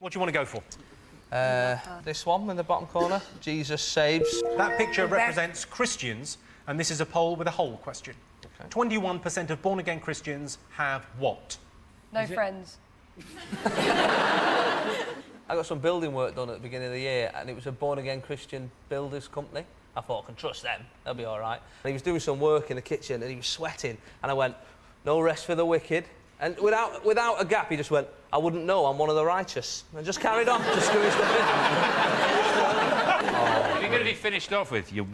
What do you want to go for? This one in the bottom corner. Jesus saves. That picture represents Christians, and this is a poll with a whole question. 21% of born-again Christians have what? No friends. I got some building work done at the beginning of the year, and it was a born-again Christian builders company. I thought, I can trust them, they'll be all right. And he was doing some work in the kitchen, and he was sweating, and I went, no rest for the wicked. And without a gap, he just went, I wouldn't know, I'm one of the righteous. And just carried on, just doing stuff in. You're going to be finished off with, you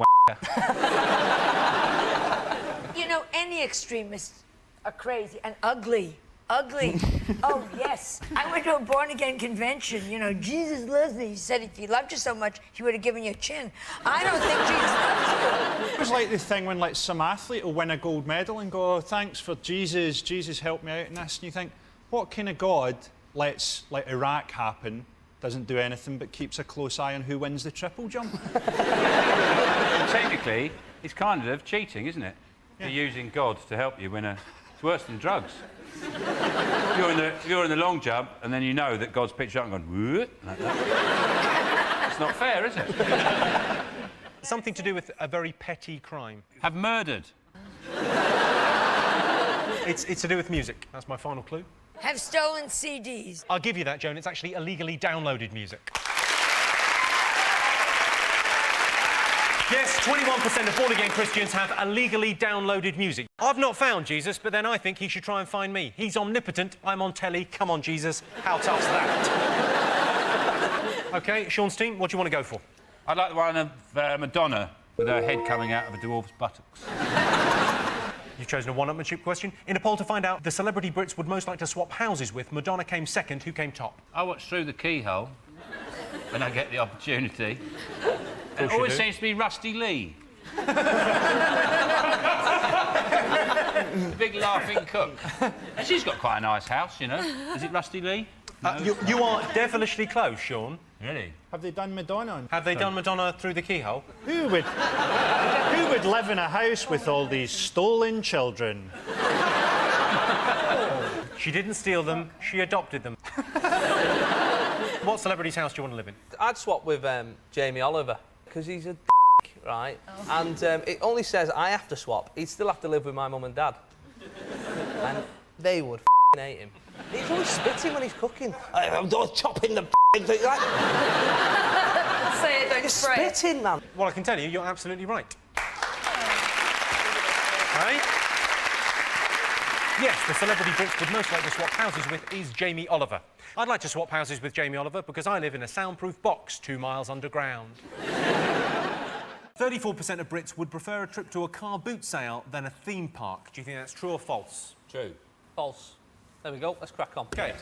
You know, any extremists are crazy and ugly. Ugly. Oh, yes. I went to a born-again convention. You know, Jesus loves me. He said if he loved you so much, he would have given you a chin. I don't think Jesus loves you. It was like the thing when, like, some athlete will win a gold medal and go, oh, thanks for Jesus, Jesus helped me out in this. And you think, what kind of God lets, like, Iraq happen, doesn't do anything but keeps a close eye on who wins the triple jump? Technically, it's kind of cheating, isn't it? Yeah. You're using God to help you win a... It's worse than drugs. If you're in the long jump, and then you know that God's picked you up and gone, whoop, like that. It's not fair, is it? Something to do with a very petty crime. Have murdered. It's to do with music. That's my final clue. Have stolen CDs. I'll give you that, Joan. It's actually illegally downloaded music. Yes, 21% of born-again Christians have illegally downloaded music. I've not found Jesus, but then I think he should try and find me. He's omnipotent, I'm on telly. Come on, Jesus, how tough's that? OK, Sean's team, what do you want to go for? I'd like the one of Madonna with her head coming out of a dwarf's buttocks. You've chosen a one-upmanship question. In a poll to find out the celebrity Brits would most like to swap houses with, Madonna came second. Who came top? I watch Through the Keyhole when I get the opportunity. It you always do. seems to be Rusty Lee. The big laughing cook. And she's got quite a nice house, you know. Is it Rusty Lee? No. You are devilishly close, Sean. Really? Have they done Madonna? Have they done Madonna Through the Keyhole? Who would live in a house with all these stolen children? She didn't steal them, she adopted them. What celebrity's house do you want to live in? I'd swap with Jamie Oliver, because he's a right? Oh. And it only says I have to swap. He'd still have to live with my mum and dad. And they would hate him. He's always spitting when he's cooking. I'm chopping the thing. Like... Say it, don't He's spray it. spitting, man. Well, I can tell you, you're absolutely right. Right? Yes, the celebrity Brits would most like to swap houses with is Jamie Oliver. I'd like to swap houses with Jamie Oliver because I live in a soundproof box 2 miles underground. 34% of Brits would prefer a trip to a car boot sale than a theme park. Do you think that's true or false? True. False. There we go, let's crack on. OK.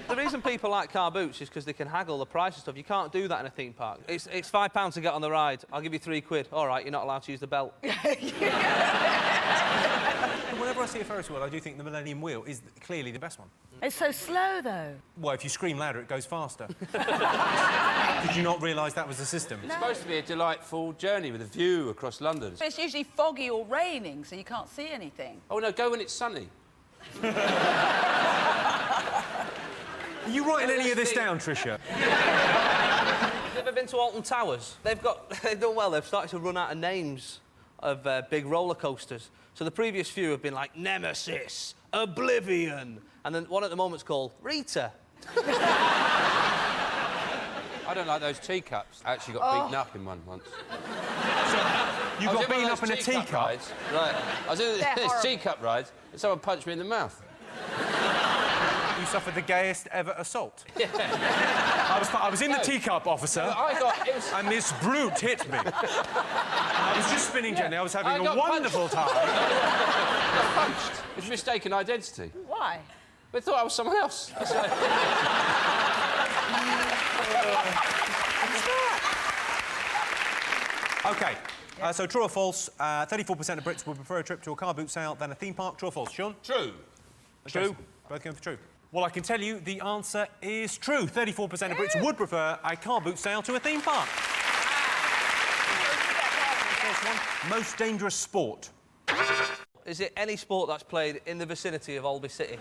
The reason people like car boots is because they can haggle the price of stuff. You can't do that in a theme park. It's £5 to get on the ride. I'll give you £3. All right, you're not allowed to use the belt. Whenever I see a Ferris wheel, I do think the Millennium Wheel is clearly the best one. It's so slow, though. Well, if you scream louder, it goes faster. Did you not realise that was the system? It's supposed to be a delightful journey with a view across London. But it's usually foggy or raining, so you can't see anything. Oh, no, go when it's sunny. Are you writing any of this down, Tricia? Have you ever been to Alton Towers? They've done well. They've started to run out of names of big roller coasters. So the previous few have been like Nemesis, Oblivion, and then one at the moment's called Rita. I don't like those teacups. I actually got beaten up in one once. You got beaten up in a teacup? Rides. Right. I was in this teacup ride and someone punched me in the mouth. You suffered the gayest ever assault. Yeah. I was in the teacup, officer, and this brute hit me. I was just spinning gently. I was having a wonderful time. I got punched. It was mistaken identity. Why? They thought I was someone else. OK, so true or false, 34% of Brits would prefer a trip to a car boot sale than a theme park. True or false, Sean? True. True. Both going for true. Well, I can tell you the answer is true. 34% of Brits would prefer a car boot sale to a theme park. First one, most dangerous sport. Is it any sport that's played in the vicinity of Alby City?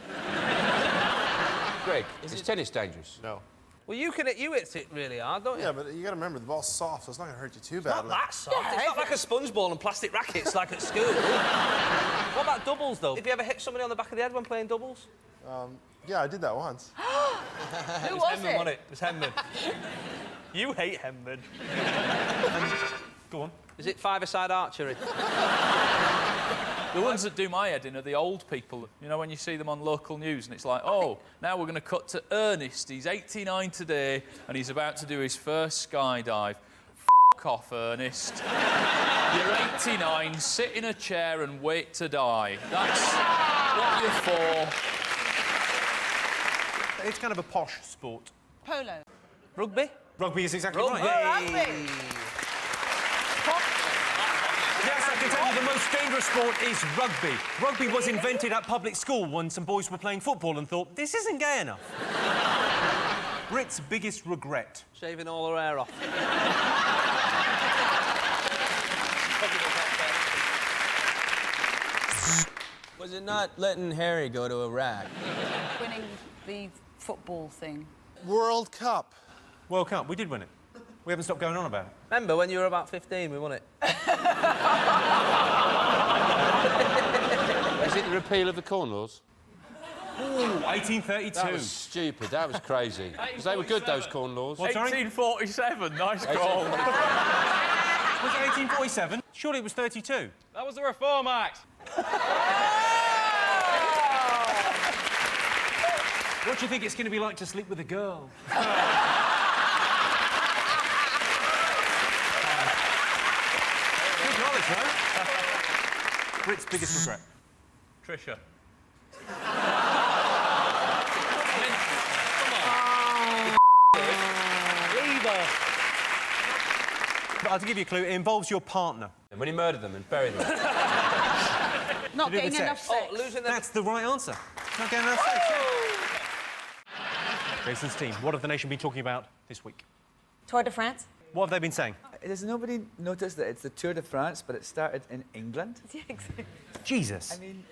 Greg, is tennis dangerous? No. Well, you hit it really hard, don't you? Yeah, but you got to remember the ball's soft, so it's not going to hurt you too Not badly. that soft. It's not like a sponge ball and plastic rackets like at school. What about doubles, though? Have you ever hit somebody on the back of the head when playing doubles? Yeah, I did that once. Who was Henman, wasn't it? It was Henman. You hate Henman. Go on. Is it five-a-side archery? The ones that do my head in are the old people. You know, when you see them on local news and it's like, oh, now we're going to cut to Ernest. He's 89 today and he's about to do his first skydive. F*** off, Ernest. You're 89, sit in a chair and wait to die. That's what you're for. It's kind of a posh sport. Polo. Rugby? Rugby is exactly Rugby. right. Rugby. Yes, I can tell you the most dangerous sport is rugby. Rugby was invented at public school when some boys were playing football and thought, this isn't gay enough. Brit's biggest regret. Shaving all her hair off. Was it not letting Harry go to Iraq? Winning the football thing. World Cup. World Cup, we did win it. We haven't stopped going on about it. Remember when you were about 15, we won it? Is it the repeal of the Corn Laws? Ooh, 1832. That was stupid. That was crazy. Because they were good, those Corn Laws. What, sorry? 1847, nice goal. Was it 1847? Surely it was 32. That was the Reform Act. What do you think it's going to be like to sleep with a girl? Good knowledge, though. Brit's biggest regret. Trisha. But I'll give you a clue. It involves your partner. When he murdered them and buried them. Not do with getting enough sex. sex. Oh, losing the... That's the right answer. Not getting enough sex. Jason's team, what have the nation been talking about this week? Tour de France? What have they been saying? Does nobody notice that it's the Tour de France, but it started in England? Yeah, exactly. Jesus. I mean...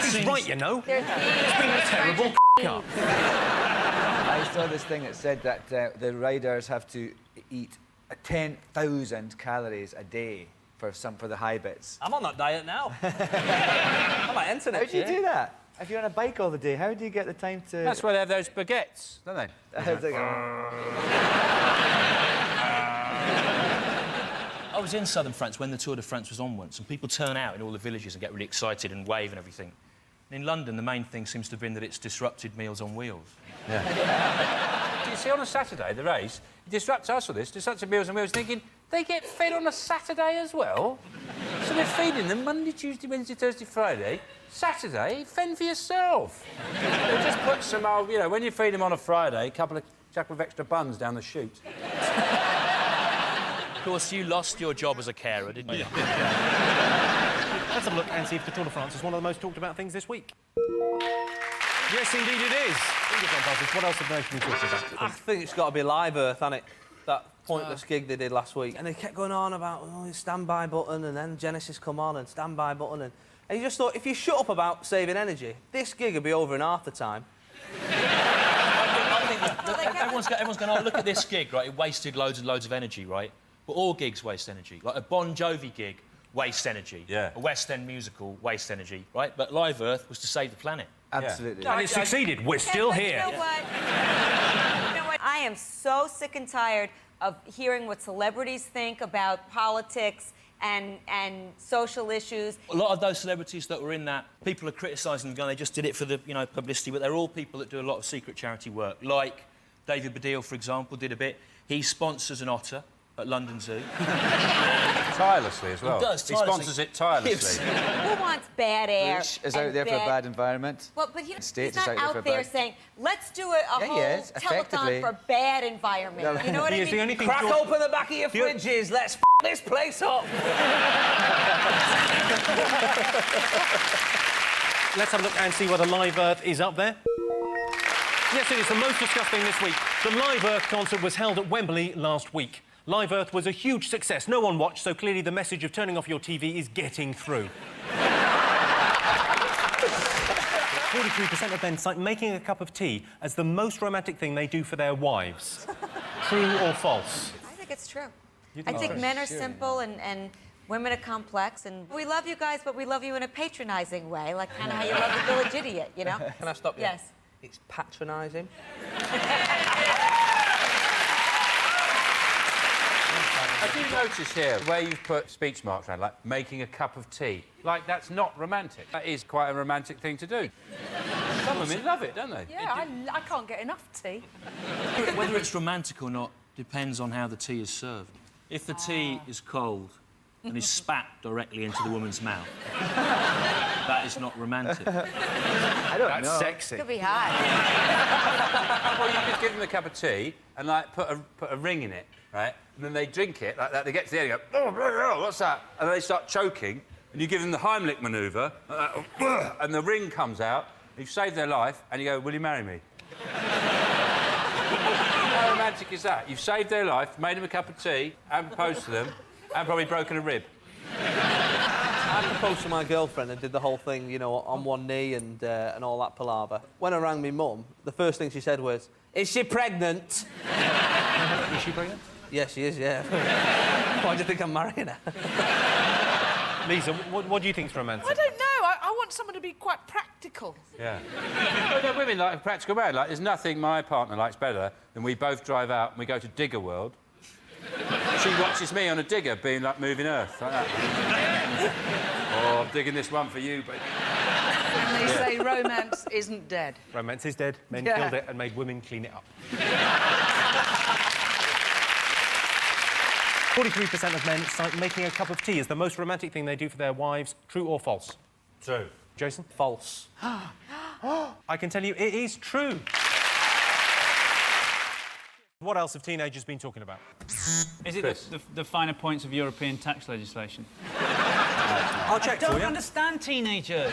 He's right, you know. There's It's been a terrible up. I saw this thing that said that the riders have to eat 10,000 calories a day for the high bits. I'm on that diet now. I might enter How next do you year. do that? If you're on a bike all the day, how do you get the time to... That's why they have those baguettes, don't they? I was in southern France when the Tour de France was on once, and people turn out in all the villages and get really excited and wave and everything. And in London, the main thing seems to have been that it's disrupted meals on wheels. Yeah. Do you see on a Saturday, the race, it disrupts us with this, disrupts meals and wheels, thinking, they get fed on a Saturday as well? So we're feeding them Monday, Tuesday, Wednesday, Thursday, Friday. Saturday, fend for yourself. They just put some old, you know, when you feed them on a Friday, a couple of extra buns down the chute. Of course, you lost your job as a carer, didn't you? Let's have a look and see if the Tour de France is one of the most talked about things this week. Yes, indeed it is. What else have the nation been talking about? I think it's got to be Live Earth, hasn't it? That pointless gig they did last week. And they kept going on about, oh, standby button, and then Genesis come on, and standby button, and you just thought, if you shut up about saving energy, this gig would be over in half the time. I think everyone's going, oh, look at this gig, right? It wasted loads and loads of energy, right? But all gigs waste energy. Like a Bon Jovi gig wastes energy. Yeah. A West End musical wastes energy, right? But Live Earth was to save the planet. Absolutely. And it succeeded. We're still here. You know what? I am so sick and tired of hearing what celebrities think about politics and social issues. A lot of those celebrities that were in that, people are criticising them, going, they just did it for the, publicity, but they're all people that do a lot of secret charity work. Like David Baddiel, for example, did a bit. He sponsors an otter at London Zoo. Tirelessly as well. He does, tirelessly. He sponsors it tirelessly. Who wants bad air? Bush is out there for a bad environment. Well, but he's State not is out out there there for saying, let's do a whole telethon for bad environment. No, you know what I mean? The only thing Crack open the back of your fridges, let's f*** this place up. Let's have a look and see whether Live Earth is up there. Yes, it is the most discussed thing this week. The Live Earth concert was held at Wembley last week. Live Earth was a huge success. No one watched, so clearly the message of turning off your TV is getting through. 43% of men cite making a cup of tea as the most romantic thing they do for their wives. True or false? I think it's true. You I think think so? men are simple and women are complex, and we love you guys, but we love you in a patronising way, like kind of how you love the Village Idiot, you know? Can I stop you? Yes. It's patronising. I do notice here where you've put speech marks around, like making a cup of tea. Like, that's not romantic. That is quite a romantic thing to do. Some women love it, don't they? Yeah, I can't get enough tea. Whether it's romantic or not depends on how the tea is served. If the tea is cold and is spat directly into the woman's mouth, that is not romantic. I don't know. That's sexy. Could be hot. Well, you could give them a cup of tea and, like, put a ring in it, right? And then they drink it like that. They get to the end and go, oh, what's that? And then they start choking, and you give them the Heimlich manoeuvre, and the ring comes out. You've saved their life, and you go, will you marry me? How romantic is that? You've saved their life, made them a cup of tea, and proposed to them, and probably broken a rib. I proposed to my girlfriend and did the whole thing, you know, on one knee and all that palaver. When I rang me mum, the first thing she said was, "Is she pregnant?" Is she pregnant? Yeah, she is, yeah. Why do you think I'm marrying her? Lisa, what do you think's romantic? I don't know. I want someone to be quite practical. Yeah. Well, no, women like a practical man. Like, there's nothing my partner likes better than we both drive out and we go to Digger World. She watches me on a digger being like moving earth, like that. Oh, I'm digging this one for you, baby. And they say romance isn't dead. Romance is dead. Men killed it and made women clean it up. 43% of men cite making a cup of tea as the most romantic thing they do for their wives. True or false? True. Jason? False. I can tell you it is true. What else have teenagers been talking about? Is it the finer points of European tax legislation? I'll check for you. I don't understand teenagers.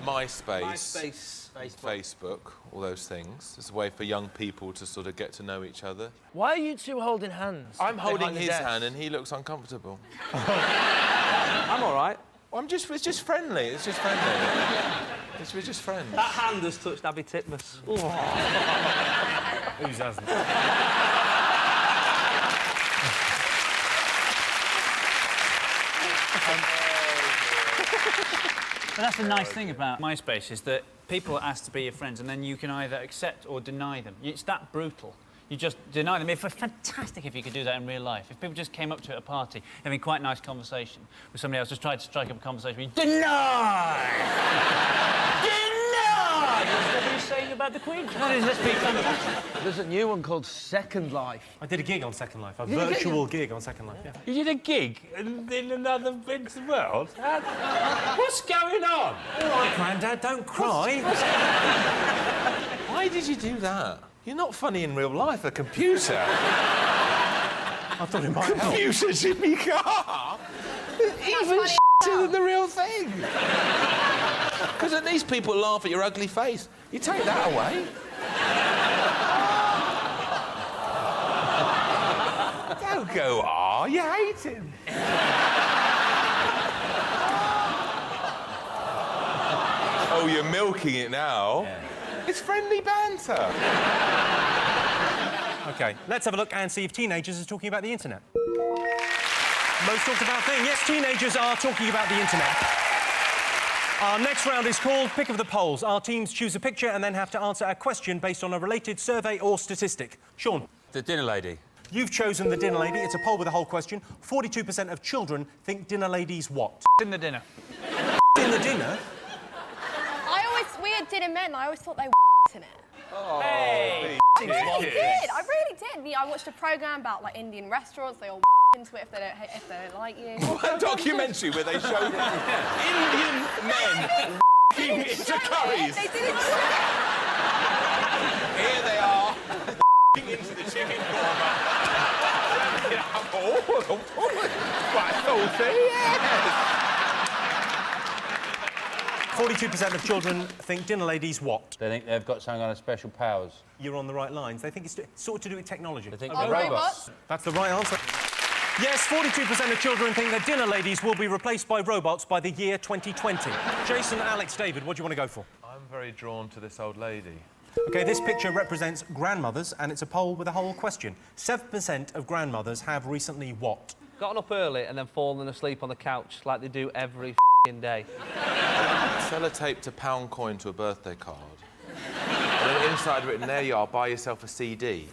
MySpace, Facebook, all those things. It's a way for young people to sort of get to know each other. Why are you two holding hands? I'm holding behind the his desk? hand and he looks uncomfortable. I'm all right. Well, it's just friendly. It's just friendly. We're just friends. That hand has touched Abby Titmus. Whose hasn't? But that's the nice thing about MySpace, is that people are asked to be your friends and then you can either accept or deny them. It's that brutal. You just deny them. It's fantastic if you could do that in real life. If people just came up to you at a party, having quite a nice conversation with somebody else, just tried to strike up a conversation with you, deny! Deny! That's what you're saying about the Queen. Let's be fantastic. There's a new one called Second Life. I did a gig on Second Life, a virtual gig on Second Life, yeah. You did a gig in another bit of the world? What's going on? All right, Grandad, don't cry. Why did you do that? You're not funny in real life. A computer. I thought it might help. Computer Jimmy Carr. Even shitter than the real thing. Because at least people laugh at your ugly face. You take that away. Don't go, you hate him. Oh, you're milking it now. Yeah. It's friendly banter. OK, let's have a look and see if teenagers are talking about the internet. Most talked about thing. Yes, teenagers are talking about the internet. Our next round is called Pick of the Polls. Our teams choose a picture and then have to answer a question based on a related survey or statistic. Sean? The dinner lady. You've chosen the dinner lady. It's a poll with a whole question. 42% of children think dinner ladies what? In the dinner. In the dinner? We had dinner men. I always thought they were in it. Oh, hey! I really did. I really did. I watched a programme about like Indian restaurants. They all into it if they don't like you. A documentary where they showed Indian men into curries. They didn't. Here they are into the chicken korma. Quite salty, yes. 42% of children think dinner ladies what? They think they've got some kind of special powers. You're on the right lines. They think it's sort of to do with technology. They think they're robots. That's the right answer. Yes, 42% of children think that dinner ladies will be replaced by robots by the year 2020. Jason, Alex, David, what do you want to go for? I'm very drawn to this old lady. OK, this picture represents grandmothers, and it's a poll with a whole question. 7% of grandmothers have recently what? Gotten up early and then fallen asleep on the couch like they do every f***ing day. Sellotaped a pound coin to a birthday card. And then inside written, there you are, buy yourself a CD.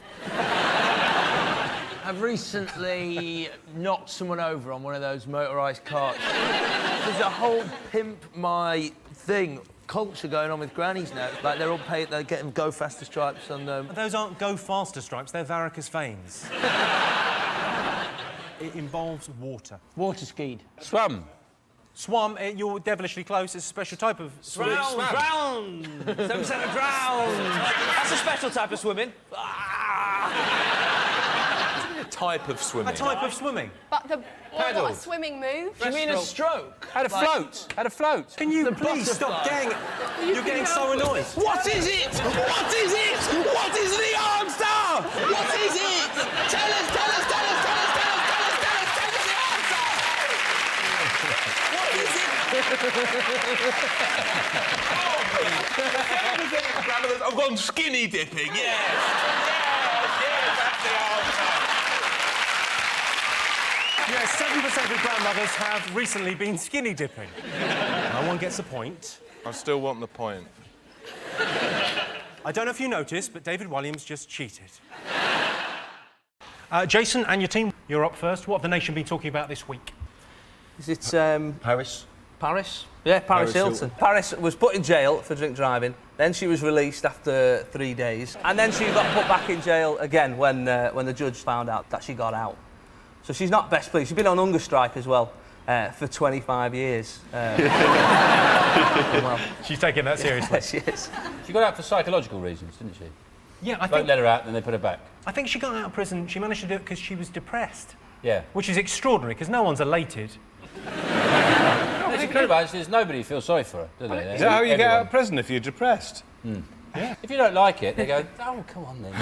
I've recently knocked someone over on one of those motorised carts. There's a whole pimp my thing culture going on with grannies now. Like, they're all paid, they're getting go faster stripes on them. Those aren't go faster stripes, they're varicose veins. It involves water. Water skied. Swum. Swum, you're devilishly close. It's a special type of swimming. Drown! 7% of drown! That's a special type of swimming. A type of swimming. A type of swimming. But the what a swimming move. Do you mean a stroke? Had a float. Had a float. Can you please stop getting... You're getting so annoyed. What is it? What is it? What is the answer? What is it? Tell us, tell us, tell us, tell us, tell us, tell us, tell us, tell us the answer! What is it? I've gone skinny dipping, yes! Yes, that's the answer! Yes, 70% of grandmothers have recently been skinny dipping. No one gets a point. I still want the point. I don't know if you noticed, but David Williams just cheated. Jason and your team, you're up first. What have the nation been talking about this week? Is it, Paris. Paris? Yeah, Paris Hilton. Paris was put in jail for drink driving. Then she was released after 3 days. And then she got put back in jail again when the judge found out that she got out. So she's not best pleased. She's been on hunger strike as well for 25 years. Well, she's taking that seriously. Yes, she is. She got out for psychological reasons, didn't she? Yeah, I Don't think... let her out, then they put her back. I think she got out of prison. She managed to do it because she was depressed. Yeah. Which is extraordinary, because no one's elated. It's incredible, actually. There's nobody who feels sorry for her, do they? Is that how you get out of prison, if you're depressed? Yeah. If you don't like it, they go, oh, come on then.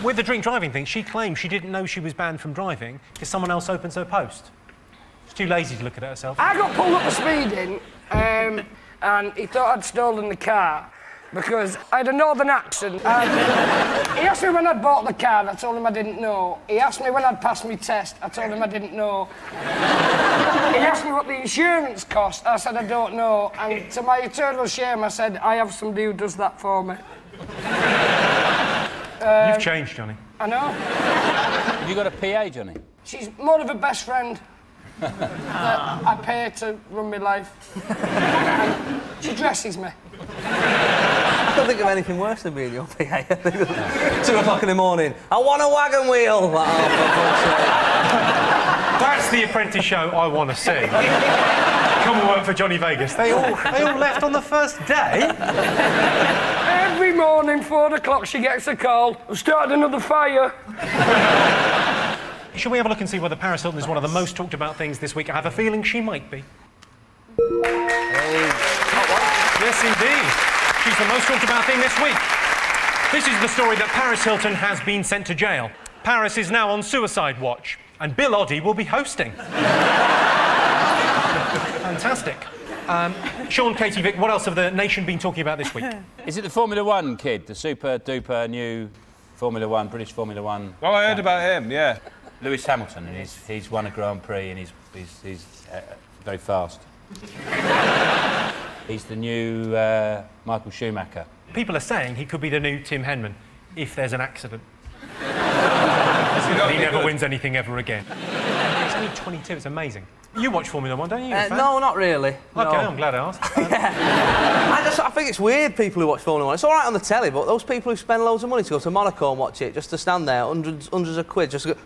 With the drink driving thing, she claimed she didn't know she was banned from driving because someone else opens her post. She's too lazy to look at it herself. I got pulled up for speeding, and he thought I'd stolen the car because I had a northern accent. He asked me when I'd bought the car, I told him I didn't know. He asked me when I'd passed my test, I told him I didn't know. He asked me what the insurance cost, I said I don't know, and to my eternal shame I said I have somebody who does that for me. You've changed, Johnny. I know. Have you got a PA, Johnny? She's more of a best friend that I pay to run my life. And she dresses me. I can't think of anything worse than being your PA. 2 o'clock in the morning. I want a wagon wheel. Like, oh, for God's sake. That's the Apprentice show I want to see. Come and work for Johnny Vegas. They all left on the first day. Every morning, 4 o'clock, she gets a call. I've started another fire. Shall we have a look and see whether Paris Hilton is one of the most talked about things this week? I have a feeling she might be. Yes, indeed. She's the most talked about thing this week. This is the story that Paris Hilton has been sent to jail. Paris is now on suicide watch, and Bill Oddie will be hosting. Fantastic. Sean, Katie, Vic, what else have the nation been talking about this week? Is it the Formula One kid, the super-duper new Formula One, British Formula One? Oh, I heard about him, yeah. Lewis Hamilton, and he's won a Grand Prix, and he's very fast. He's the new Michael Schumacher. People are saying he could be the new Tim Henman if there's an accident. He never wins anything ever again. He's only 22, it's amazing. You watch Formula One, don't you? No, not really. OK, no. I'm glad I asked. I think it's weird, people who watch Formula One. It's all right on the telly, but those people who spend loads of money to go to Monaco and watch it, just to stand there, hundreds of quid, just to go...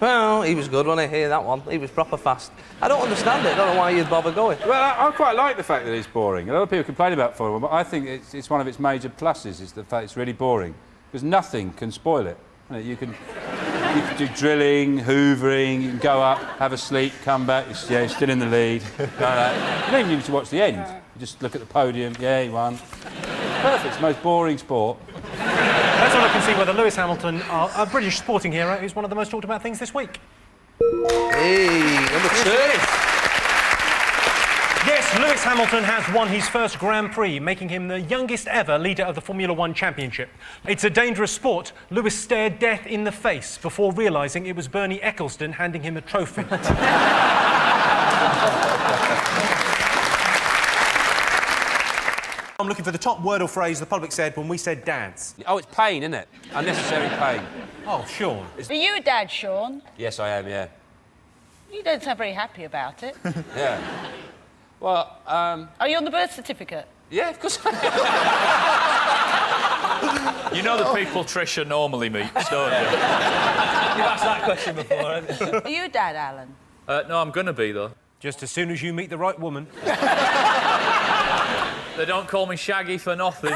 Well, he was good, wasn't he? Hear that one? He was proper fast. I don't understand it. I don't know why you'd bother going. Well, I quite like the fact that it's boring. A lot of people complain about Formula One, but I think it's one of its major pluses is the fact it's really boring. Because nothing can spoil it. You can do drilling, hoovering, you can go up, have a sleep, come back, you're still in the lead. You don't even need to watch the end. You just look at the podium, yeah, he won. Perfect, it's the most boring sport. Let's have a look and see whether Lewis Hamilton, a British sporting hero, is one of the most talked about things this week. Hey, number 2. Yes, Lewis Hamilton has won his first Grand Prix, making him the youngest ever leader of the Formula One Championship. It's a dangerous sport. Lewis stared death in the face before realising it was Bernie Ecclestone handing him a trophy. I'm looking for the top word or phrase the public said when we said dads. Oh, it's pain, isn't it? Unnecessary pain. Oh, Sean. Are you a dad, Sean? Yes, I am, yeah. You don't sound very happy about it. Yeah. Well, Are you on the birth certificate? yeah, of course I am. You know the people Trisha normally meets, don't you? You've asked that question before, haven't you? Are you a dad, Alan? No, I'm going to be, though. Just as soon as you meet the right woman. They don't call me Shaggy for nothing.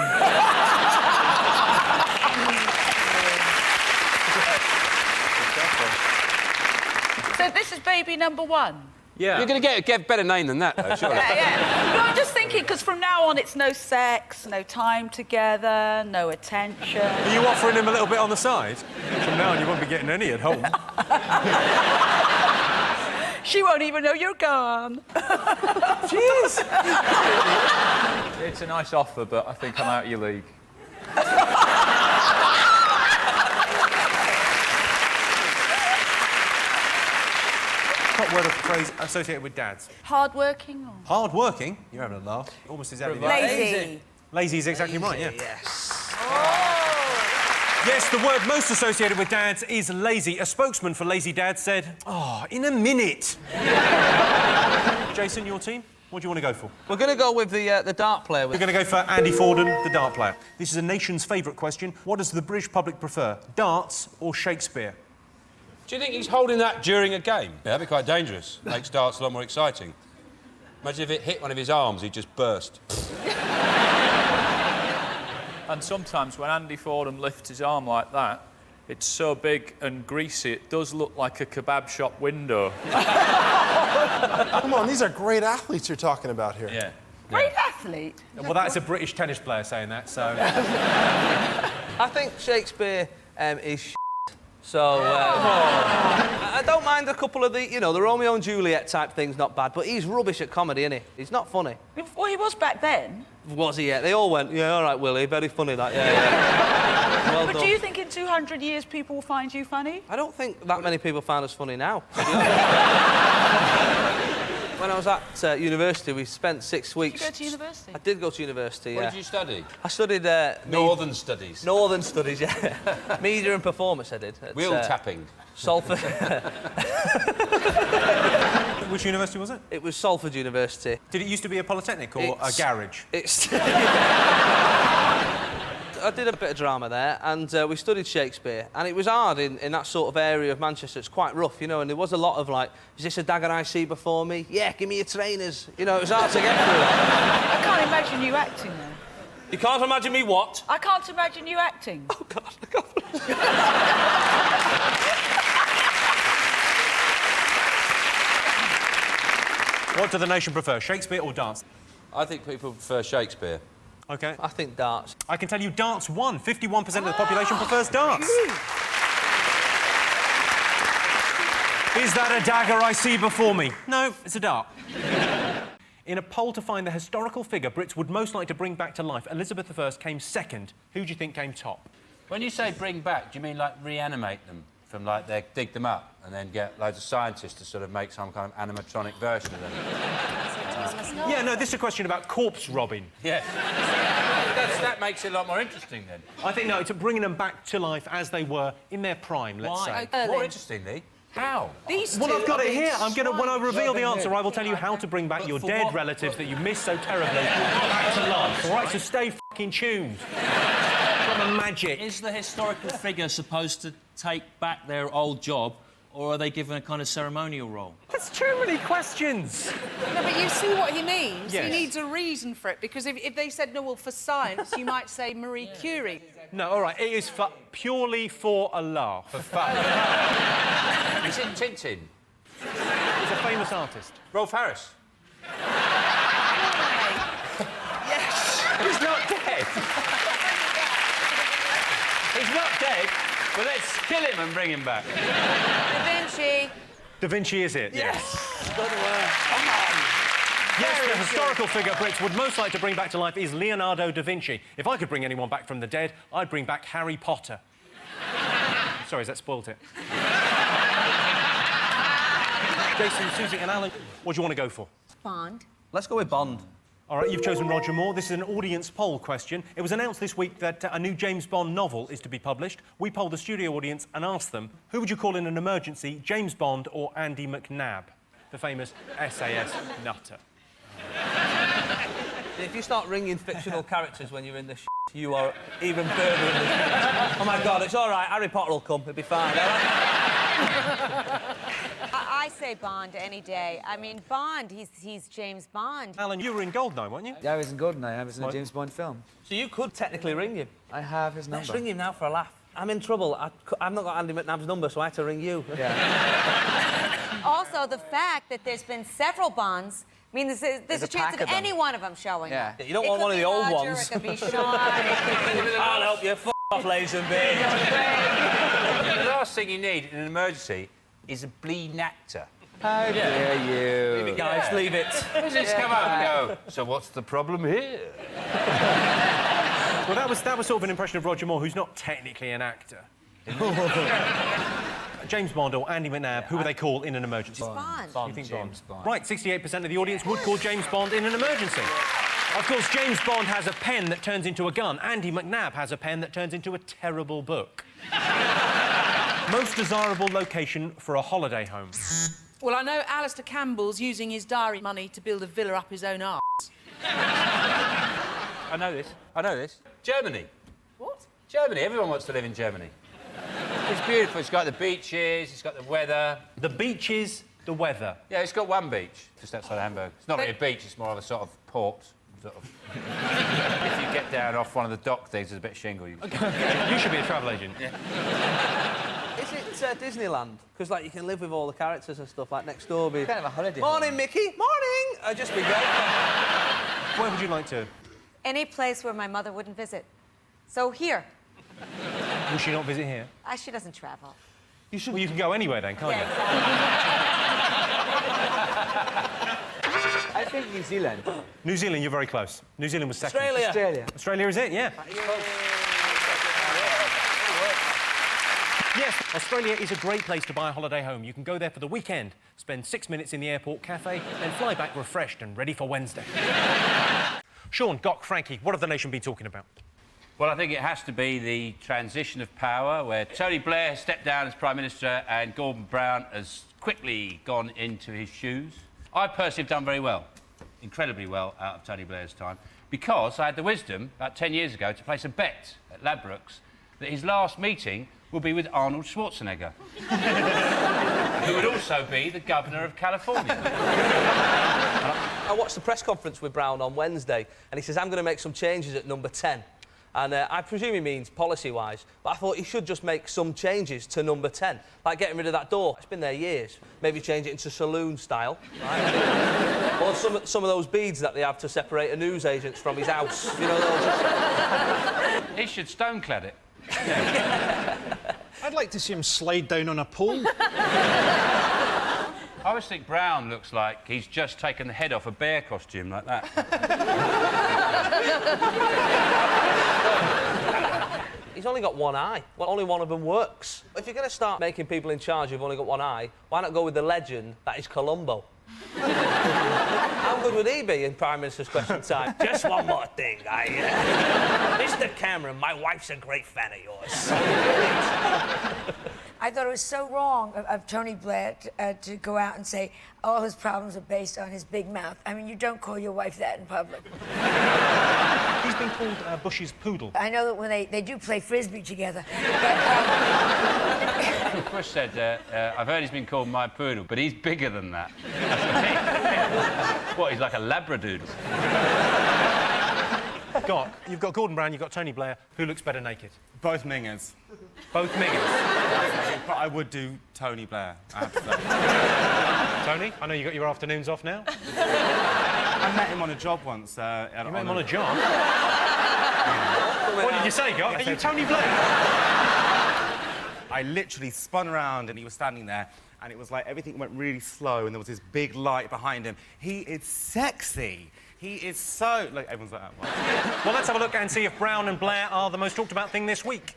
So this is baby number 1? Yeah. You're going to get a better name than that, though, surely. Yeah. No, I'm just thinking, because from now on it's no sex, no time together, no attention. Are you offering him a little bit on the side? From now on, you won't be getting any at home. She won't even know you're gone. Jeez. It's a nice offer, but I think I'm out of your league. Top word or phrase associated with dads. Hard-working or...? Hard-working. You're having a laugh. Almost as heavy. Lazy. Lazy is exactly right, yeah. Yes. Yes, the word most associated with dads is lazy. A spokesman for Lazy Dad said, "Oh, in a minute." Jason, your team? What do you want to go for? We're going to go with the dart player. We're going to go for Andy Forden, the dart player. This is a nation's favourite question. What does the British public prefer, darts or Shakespeare? Do you think he's holding that during a game? Yeah, that'd be quite dangerous. Makes darts a lot more exciting. Imagine if it hit one of his arms, he'd just burst. And sometimes when Andy Fordham lifts his arm like that, it's so big and greasy, it does look like a kebab shop window. Come on, these are great athletes you're talking about here. Yeah. Great athlete. Well, that's a British tennis player saying that, so... I think Shakespeare is shit. So, I don't mind a couple of the, the Romeo and Juliet type things, not bad, but he's rubbish at comedy, isn't he? He's not funny. Well, he was back then. Was he? Yeah. They all went, yeah, all right, Willie, very funny, that, yeah. Well But done. do you think in 200 years people will find you funny? I don't think that many people find us funny now. When I was at university, we spent 6 weeks... Did you go to university? I did go to university, yeah. What did you study? I studied... Northern studies. Northern studies, yeah. Media and performance, I did. At, Wheel tapping. Salford. Which university was it? It was Salford University. Did it used to be a polytechnic or a garage? It's... I did a bit of drama there, and we studied Shakespeare, and it was hard in that sort of area of Manchester. It's quite rough, and there was a lot of, like, is this a dagger I see before me? Yeah, give me your trainers. It was hard to get through. I can't imagine you acting there. You can't imagine me what? I can't imagine you acting. Oh, God, I can't. What do the nation prefer, Shakespeare or darts? I think people prefer Shakespeare. OK. I think darts. I can tell you darts won. 51% of the population prefers darts. Is that a dagger I see before me? No, it's a dart. In a poll to find the historical figure Brits would most like to bring back to life, Elizabeth I came second. Who do you think came top? When you say bring back, do you mean like reanimate them from like they dig them up and then get loads of scientists to sort of make some kind of animatronic version of them? Yeah, no, this is a question about corpse robbing. Yeah. That makes it a lot more interesting then. I think, no, it's bringing them back to life as they were in their prime, let's say. More interestingly, how? Well, I've got it here. When I reveal the answer, I will tell you how to bring back your dead relatives that you miss so terribly back to life. All right, so stay fucking tuned. Got the magic. Is the historical figure supposed to take back their old job, or are they given a kind of ceremonial role? That's too many questions. No, but you see what he means. Yes. He needs a reason for it, because if they said, no, well, for science, you might say Marie Curie. No, all right, it is purely for a laugh. For fun. It's in Tintin. He's a famous artist. Rolf Harris. Yes. He's not dead. He's not dead, but let's kill him and bring him back. Da Vinci. Da Vinci is it? Yes. Good work. Come on. Yes, the historical figure Brits would most like to bring back to life is Leonardo da Vinci. If I could bring anyone back from the dead, I'd bring back Harry Potter. Sorry, has that spoilt it? Jason, Susie and Alan, what do you want to go for? Bond. Let's go with Bond. All right, you've chosen Roger Moore. This is an audience poll question. It was announced this week that a new James Bond novel is to be published. We polled the studio audience and asked them, who would you call in an emergency, James Bond or Andy McNab, the famous SAS nutter? If you start ringing fictional characters when you're in the you are even further in the Oh, my God, it's all right. Harry Potter will come. It'll be fine. I say Bond any day. I mean, Bond, he's James Bond. Alan, you were in Goldeneye, weren't you? Yeah, I was in Goldeneye. I was in a James Bond film. So you could technically ring him. I have his number. Let's ring him now for a laugh. I'm in trouble. I've not got Andy McNab's number, so I had to ring you. Yeah. Also, the fact that there's been several Bonds, I mean, there's a chance of any one of them showing up. You don't want one of the old Roger, ones. It could be Sean. I'll help you. F off, Lazenby. The last thing you need in an emergency is a bleeding actor. How dare you? Leave it, guys. Leave it. Does this come up and go, so what's the problem here? Well, that was sort of an impression of Roger Moore, who's not technically an actor. James Bond or Andy McNab, who would they call in an emergency? Bond. You think James Bond? Bond. Right, 68% of the audience would call James Bond in an emergency. Of course, James Bond has a pen that turns into a gun. Andy McNab has a pen that turns into a terrible book. Most desirable location for a holiday home? Well, I know Alistair Campbell's using his diary money to build a villa up his own arse. I know this. Germany. What? Germany. Everyone wants to live in Germany. It's beautiful. It's got the beaches, it's got the weather. The beaches, the weather. Yeah, it's got one beach just outside Hamburg. It's not really a beach, it's more of a sort of port. Sort of. If you get down off one of the dock things, there's a bit of shingle. You should be a travel agent. Is it Disneyland? Because, like, you can live with all the characters and stuff, like next door. Be kind of a holiday. Morning, Mickey. Morning. I'd just be great. Where would you like to? Any place where my mother wouldn't visit. So here. Will she not visit here? She doesn't travel. You should. Well, you can go anywhere then, can't you? I think New Zealand. New Zealand, you're very close. New Zealand was second. Australia. Australia is it? Yeah. Yes, Australia is a great place to buy a holiday home. You can go there for the weekend, spend 6 minutes in the airport cafe, then fly back refreshed and ready for Wednesday. Sean, Gok, Frankie, what have the nation been talking about? Well, I think it has to be the transition of power, where Tony Blair has stepped down as Prime Minister and Gordon Brown has quickly gone into his shoes. I personally have done very well, incredibly well, out of Tony Blair's time, because I had the wisdom, about 10 years ago, to place a bet at Ladbrokes that his last meeting will be with Arnold Schwarzenegger, who would also be the Governor of California. I watched the press conference with Brown on Wednesday, and he says, I'm going to make some changes at number 10. And I presume he means policy-wise, but I thought he should just make some changes to number 10, like getting rid of that door. It's been there years. Maybe change it into saloon style, right? Or some of those beads that they have to separate a news agents from his house. You know, He should stoneclad it. I'd like to see him slide down on a pole. I always think Brown looks like he's just taken the head off a bear costume like that. He's only got one eye. Well, only one of them works. If you're going to start making people in charge who've only got one eye, why not go with the legend that is Columbo? How good would he be in Prime Minister's Question Time? Just one more thing. Mr. Cameron, my wife's a great fan of yours. I thought it was so wrong of Tony Blair to go out and say all his problems are based on his big mouth. I mean, you don't call your wife that in public. He's been called Bush's poodle. I know that when they do play Frisbee together. Bush said, I've heard he's been called my poodle, but he's bigger than that. What, he's like a labradoodle? Gok, you've got Gordon Brown, you've got Tony Blair. Who looks better naked? Both mingers. Both mingers? But I would do Tony Blair, I have to say. Tony, I know you got your afternoons off now. I met him on a job once. You met him on a job? What did you say, Gar? Are you Tony Blair? I literally spun around and he was standing there and it was like everything went really slow and there was this big light behind him. He is sexy. He is so... Look, everyone's like that. Well, let's have a look and see if Brown and Blair are the most talked about thing this week.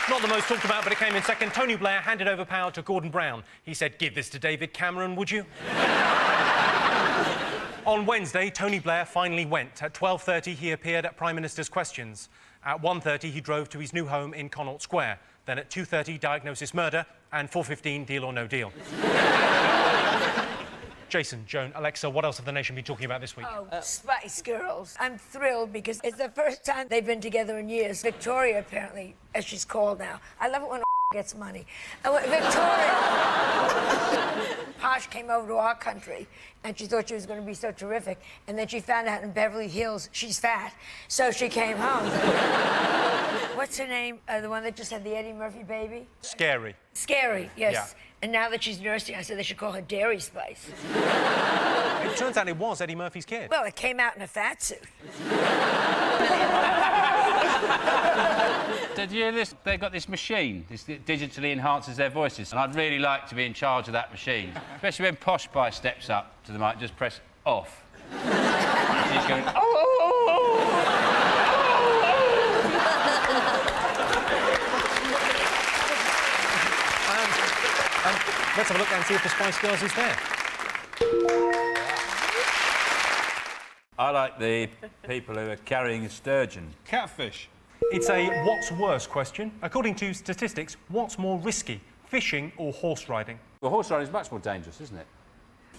Not the most talked about, but it came in second. Tony Blair handed over power to Gordon Brown. He said, "Give this to David Cameron, would you?" On Wednesday, Tony Blair finally went. At 12:30, he appeared at Prime Minister's Questions. At 1:30, he drove to his new home in Connaught Square. Then at 2:30, diagnosis murder, and 4:15, deal or no deal. Jason, Joan, Alexa, what else have the nation been talking about this week? Oh, Spice Girls. I'm thrilled because it's the first time they've been together in years. Victoria, apparently, as she's called now. I love it when gets money. And when Victoria... Posh came over to our country and she thought she was going to be so terrific. And then she found out in Beverly Hills she's fat. So she came home. What's her name? The one that just had the Eddie Murphy baby? Scary. Scary, yes. Yeah. And now that she's nursing, I said they should call her Dairy Spice. It turns out it was Eddie Murphy's kid. Well, it came out in a fat suit. Did you hear this? They've got this machine. This digitally enhances their voices. And I'd really like to be in charge of that machine. Especially when Posh Pie steps up to the mic, just press off. She's going, oh, oh, oh, oh. Let's have a look and see if the Spice Girls is there. I like the people who are carrying a sturgeon. Catfish. It's a what's worse question. According to statistics, what's more risky, fishing or horse riding? Well, horse riding is much more dangerous, isn't it?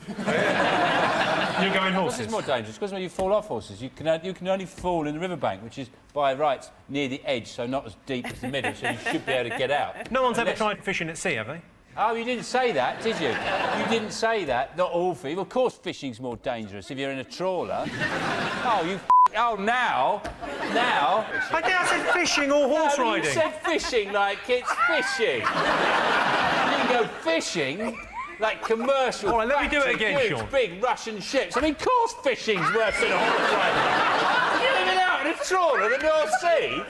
You're going horses? It's more dangerous because when you fall off horses, you can only fall in the riverbank, which is by rights near the edge, so not as deep as the middle, so you should be able to get out. No one's ever tried fishing at sea, have they? Oh, you didn't say that, did you? You didn't say that. Not all fishing. Of course, fishing's more dangerous if you're in a trawler. Oh, you. Oh, now. I think I said fishing or horse riding. You said fishing like it's fishing. You can go fishing like commercial. All right, let me do it again, goods, Sean. Big Russian ships. I mean, of course, fishing's worse than horse riding. You're living out in a trawler in the North Sea.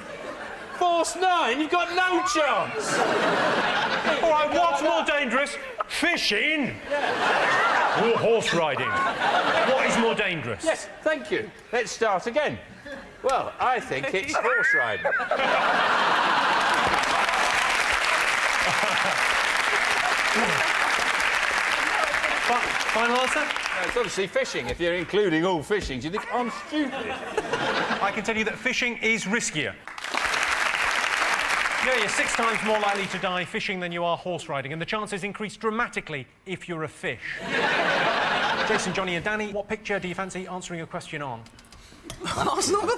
Force 9, you've got no chance. All right, what's more dangerous? Fishing or horse riding? What is more dangerous? Yes, thank you. Let's start again. Well, I think it's horse riding. Final answer? No, it's obviously fishing. If you're including all fishing, do you think I'm stupid? I can tell you that fishing is riskier. Yeah, you're 6 times more likely to die fishing than you are horse riding, and the chances increase dramatically if you're a fish. Jason, Johnny and Danny, what picture do you fancy answering a question on? That's number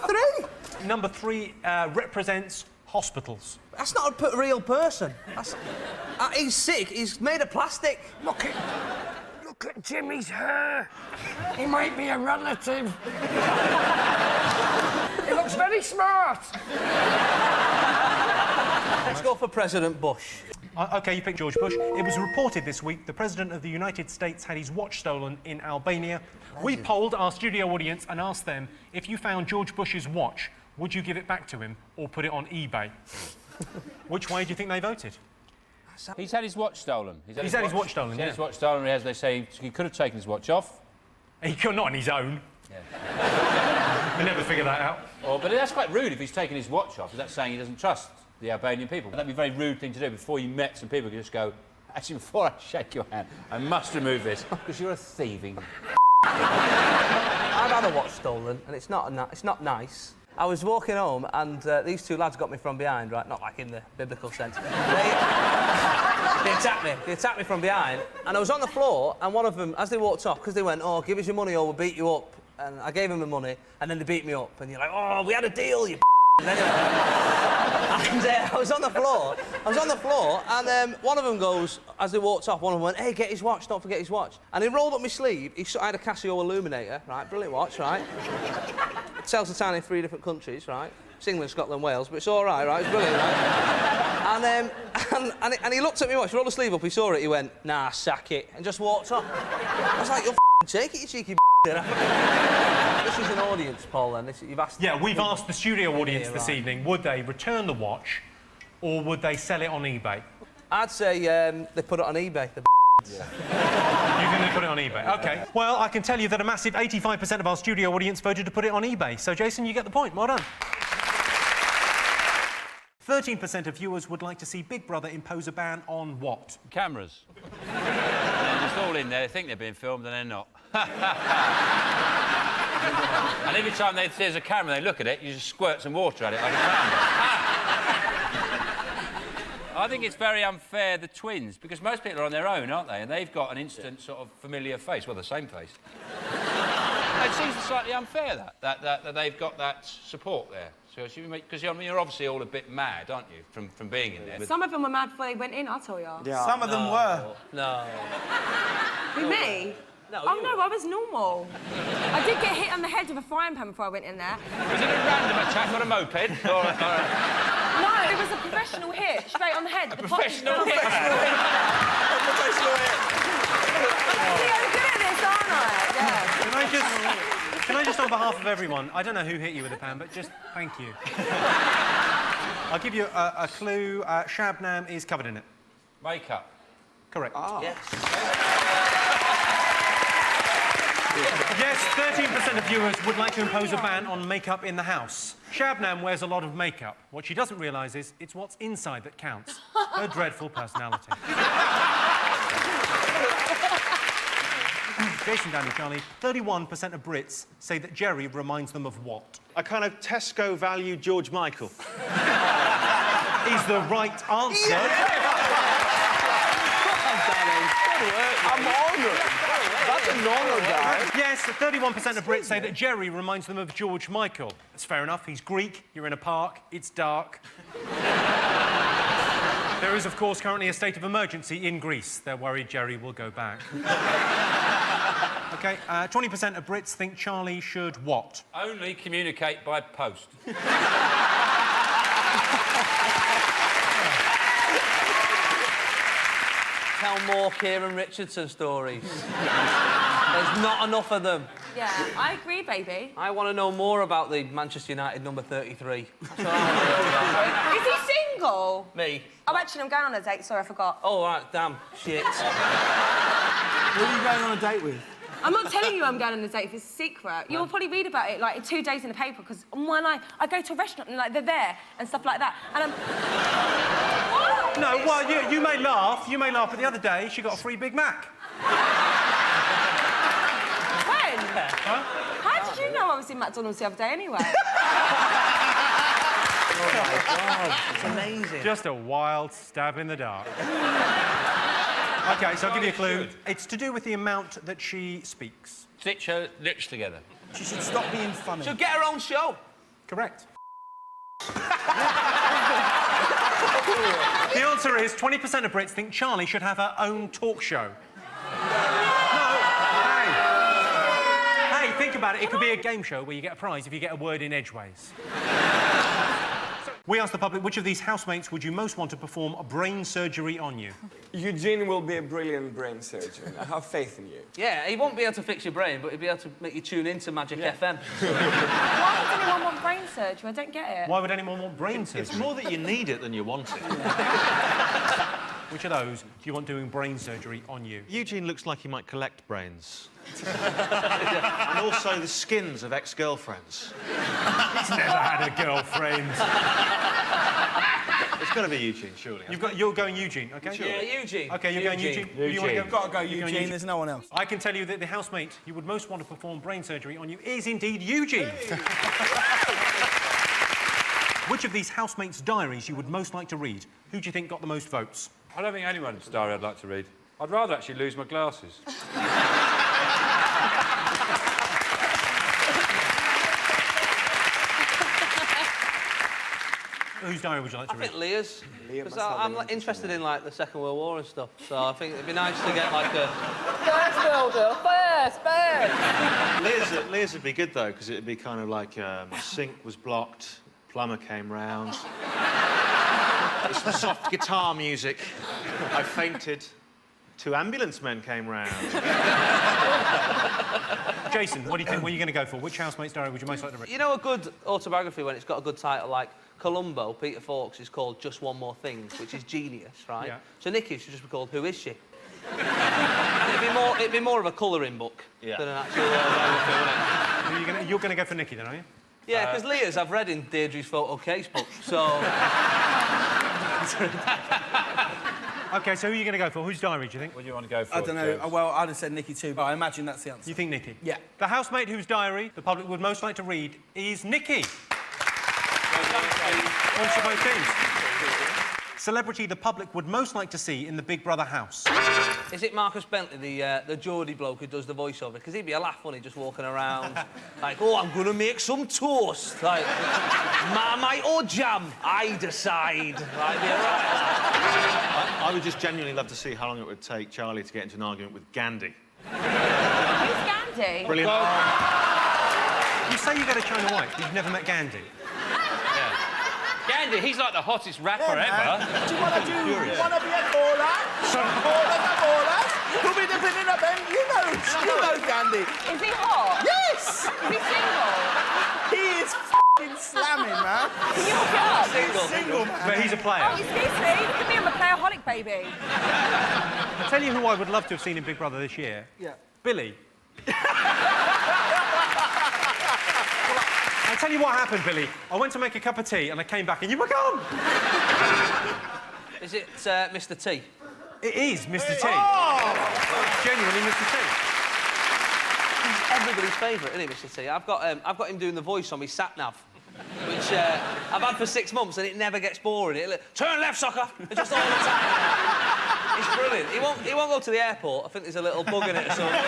3. Number 3 represents hospitals. That's not a real person. He's sick. He's made of plastic. Look at Jimmy's hair. He might be a relative. He looks very smart. Let's go for President Bush. OK, you picked George Bush. It was reported this week the President of the United States had his watch stolen in Albania. We polled our studio audience and asked them, if you found George Bush's watch, would you give it back to him or put it on eBay? Which way do you think they voted? He's had his watch stolen. He's had his watch stolen, He's yeah. had his watch stolen, as they say, he could have taken his watch off. He could not on his own. Yeah. We never figured that out. Oh, but that's quite rude if he's taken his watch off. Is that saying he doesn't trust the Albanian people? That'd be a very rude thing to do. Before you met some people, you just go, actually, before I shake your hand, I must remove this, because you're a thieving... I've had a watch stolen, and it's not nice. I was walking home, and these 2 lads got me from behind, right? Not like in the biblical sense. They attacked me. They attacked me from behind, and I was on the floor, and one of them, as they walked off, because they went, "Oh, give us your money or we'll beat you up," and I gave them the money, and then they beat me up, and you're like, "Oh, we had a deal, you." And anyway, and I was on the floor, and one of them goes, as they walked off, one of them went, "Hey, get his watch, don't forget his watch." And he rolled up my sleeve. I had a Casio Illuminator, right? Brilliant watch, right? It sells the time in 3 different countries, right? It's England, Scotland, Wales, but it's all right, right? It's brilliant, right? And he looked at me watch, rolled the sleeve up, he saw it, he went, "Nah, sack it," and just walked off. I was like, "You'll take it, you cheeky This is an audience poll, then. You've asked. Yeah, we've asked the studio audience this evening, would they return the watch or would they sell it on eBay? I'd say they put it on eBay. You think they put it on eBay? OK. Well, I can tell you that a massive 85% of our studio audience voted to put it on eBay. So, Jason, you get the point. Well done. 13% of viewers would like to see Big Brother impose a ban on what? Cameras. They're just all in there. They think they're being filmed and they're not. And every time there's a camera, they look at it, you just squirt some water at it like a camera. I think it's very unfair, the twins, because most people are on their own, aren't they? And they've got an instant sort of familiar face. Well, the same face. It seems slightly unfair, that they've got that support there. So, because I mean, you're obviously all a bit mad, aren't you, from being in there? Some of them were mad before they went in, I'll tell you. Yeah. Some of them were. No. Who, me? No, oh, no, I was normal. I did get hit on the head with a frying pan before I went in there. Was it a random attack on a moped? No, it was a professional hit, straight on the head. Professional hit? Professional hit. I'm good at this, aren't I? Yeah. Can I just, on behalf of everyone, I don't know who hit you with a pan, but just thank you. I'll give you a clue. Shabnam is covered in it. Makeup. Correct. Oh. Yes. Yes, 13% of viewers would like to impose a ban on makeup in the house. Shabnam wears a lot of makeup. What she doesn't realise is it's what's inside that counts. Her dreadful personality. Jason, Danny, Charlie, 31% of Brits say that Jerry reminds them of what? A kind of Tesco value George Michael. Is the right answer. Yeah! I'm honoured. That's an honour, Dad. Yes, 31% of Brits say that Jerry reminds them of George Michael. That's fair enough. He's Greek, you're in a park, it's dark. There is, of course, currently a state of emergency in Greece. They're worried Jerry will go back. OK, 20% of Brits think Charlie should what? Only communicate by post. Tell more Kieran Richardson stories. There's not enough of them. Yeah, I agree, baby. I want to know more about the Manchester United number 33. Is he single? Me. Oh, actually, I'm going on a date. Sorry, I forgot. Oh, right, damn. Shit. Who are you going on a date with? I'm not telling you I'm going on a date if it's a secret. You'll probably read about it, like, in 2 days in the paper, because on my life, I go to a restaurant and, like, they're there and stuff like that, and I'm... No, well, you may laugh, but the other day she got a free Big Mac. When? Huh? How did you know I was in McDonald's the other day, anyway? Oh, my God. It's amazing. Just a wild stab in the dark. OK, so I'll give you a clue. It's to do with the amount that she speaks. Stitch her lips together. She should stop being funny. She'll get her own show. Correct. The answer is 20% of Brits think Charlie should have her own talk show. No, hey, think about it. It could be a game show where you get a prize if you get a word in edgeways. We asked the public, which of these housemates would you most want to perform a brain surgery on you? Eugene will be a brilliant brain surgeon. I have faith in you. Yeah, he won't be able to fix your brain, but he'll be able to make you tune into Magic FM. Why would anyone want brain surgery? I don't get it. Why would anyone want brain surgery? It's more that you need it than you want it. Which of those do you want doing brain surgery on you? Eugene looks like he might collect brains. And also the skins of ex-girlfriends. He's never had a girlfriend. It's got to be Eugene, surely. You're going Eugene, OK? Sure. Yeah, Eugene. OK, you're going Eugene. You want to go? Got to go Eugene. There's no one else. I can tell you that the housemate you would most want to perform brain surgery on you is indeed Eugene. Which of these housemates' diaries you would most like to read? Who do you think got the most votes? I don't think anyone's diary I'd like to read. I'd rather actually lose my glasses. Whose diary would you like to read? I think Leah's. Because I'm like, interested in, like, the Second World War and stuff, so I think it'd be nice to get, like, a... First builder, first. Leah's would be good, though, because it'd be kind of like sink was blocked, plumber came round. Some soft guitar music. I fainted. 2 ambulance men came round. Jason, what do you think? What are you going to go for? Which housemate's diary would you most like to read? You know a good autobiography when it's got a good title like Columbo, Peter Fawkes, is called Just One More Thing, which is genius, right? Yeah. So Nikki should just be called Who Is She? it'd be more of a colouring book than an actual biography, wouldn't it? You're going to go for Nikki then, are you? Yeah, because Leah's I've read in Deirdre's photo casebook, so... OK, so who are you going to go for? Whose diary do you think? What do you want to go for? I don't know. Well, I'd have said Nikki too, but I imagine that's the answer. You think Nikki? Yeah. The housemate whose diary the public would most like to read is Nikki. Points for both teams. Celebrity the public would most like to see in the Big Brother house. Is it Marcus Bentley, the Geordie bloke who does the voiceover? Because he'd be a laugh, wouldn't he, just walking around like, oh, I'm going to make some toast. Like, Marmite or jam? I decide. Like, be all right. I would just genuinely love to see how long it would take Charlie to get into an argument with Gandhi. Who's Gandhi? Brilliant. You say you go to China White, but you've never met Gandhi. Gandhi, he's like the hottest rapper ever. Do you want to be a caller? Some callers are callers. Who'll be dipping in a bend? You know Gandhi. Is he hot? Yes! Is he single? He is f***ing slamming, man. Can you look it up? He's single, man. But he's a player. Oh, excuse me. Look at me, I'm a playaholic, baby. I'll tell you who I would love to have seen in Big Brother this year. Yeah. Billy. I'll tell you what happened, Billy. I went to make a cup of tea and I came back and you were gone. Is it Mr. T? It is Mr. T. Oh! Genuinely Mr. T. He's everybody's favourite, isn't he, Mr. T? I've got him doing the voice on my sat-nav, which I've had for 6 months and it never gets boring. It'll turn left, sucker! Just all the time. It's brilliant. He won't go to the airport. I think there's a little bug in it or something.